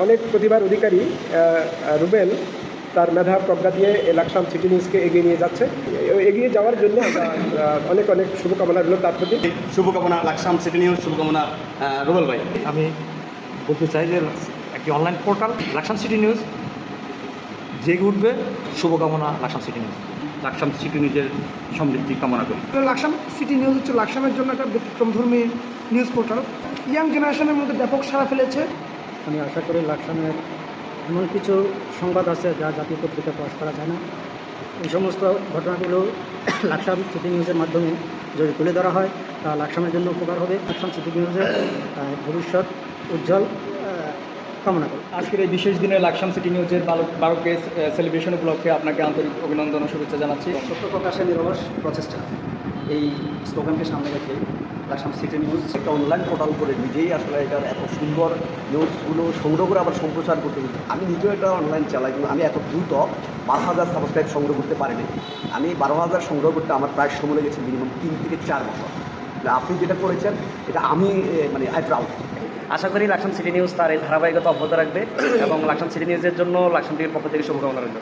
অনেক প্রতিভার অধিকারী রুবেল তার মেধা প্রজ্ঞা দিয়ে লাকসাম সিটি নিউজকে এগিয়ে নিয়ে যাচ্ছে। এগিয়ে যাওয়ার জন্য অনেক অনেক শুভকামনা রইল তার প্রতি। শুভকামনা লাকসাম সিটি নিউজ, শুভকামনা রুবেল ভাই। আমি বলতে চাই যে একটি online portal Laksam city news জেগে উঠবে। শুভকামনা Laksam city news. Laksam city নিউজের সমৃদ্ধি কামনা করি। লাকসাম সিটি নিউজ হচ্ছে লাকসামের জন্য একটা ব্যতিক্রমধর্মী নিউজ পোর্টাল। ইয়াং জেনারেশনের মধ্যে ব্যাপক সাড়া ফেলেছে। আমি আশা করি লাকসামের এমন কিছু সংবাদ আছে যা জাতীয় পত্রিকা প্রকাশ করা যায় না, এই সমস্ত ঘটনাগুলো লাকসাম সিটি নিউজের মাধ্যমে যদি তুলে ধরা হয় তা লাকসামের জন্য উপকার হবে। লাকসাম সিটি নিউজের ভবিষ্যৎ উজ্জ্বল কামনা করি। আজকের এই বিশেষ দিনে লাকসাম সিটি নিউজের 12K সেলিব্রেশন উপলক্ষে আপনাকে আন্তরিক অভিনন্দন ও শুভেচ্ছা জানাচ্ছি। সত্য প্রকাশের নিরলস প্রচেষ্টা, এই স্লোগানকে সামনে রেখে লাকসাম সিটি নিউজ একটা অনলাইন পোর্টাল করে নিজেই আসলে এটার এত সুন্দর নিউজগুলো সংগ্রহ করে আবার সম্প্রচার করতে হচ্ছে। আমি নিজেও একটা অনলাইন চালাই, কিন্তু আমি এত দ্রুত 12,000 সাবস্ক্রাইব সংগ্রহ করতে পারিনি। আমি 12,000 সংগ্রহ করতে আমার প্রায় সময় লেগেছে মিনিমাম 3 থেকে 4 বছর। আপনি যেটা করেছেন এটা আমি আই প্রাউড। আশা করি লাকসাম সিটি নিউজ তার এই ধারাবাহিকতা অব্যাহত রাখবে এবং লাকসাম সিটি নিউজের জন্য লাকসাম টিভির পক্ষ থেকে শুভকামনা রইল।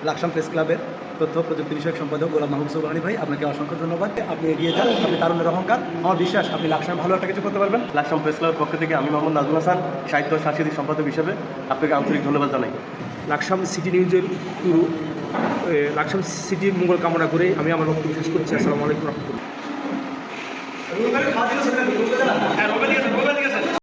লাকসাম প্রেস ক্লাবের তথ্য প্রযুক্তি বিষয়ক সম্পাদক গোলাম মাহমুদ সুবহানী ভাই, আপনাকে অসংখ্য ধন্যবাদ। আপনি এগিয়ে যান, আপনি তারুণ্যের অহংকার। আমার বিশ্বাস আপনি লাকসামে ভালো একটা কিছু করতে পারবেন। লাকসাম প্রেস ক্লাবের পক্ষ থেকে আমি মোহাম্মদ নাজমুল হাসান, সাহিত্য ও সাংস্কৃতিক সম্পাদক হিসেবে আপনাকে আন্তরিক ধন্যবাদ জানাই। লাকসাম সিটি নিউজের পুরো লাকসাম সিটির মঙ্গল কামনা করে আমি আমার বক্তব্য শেষ করছি। আসসালামু আলাইকুম রহমতুল্লাহ।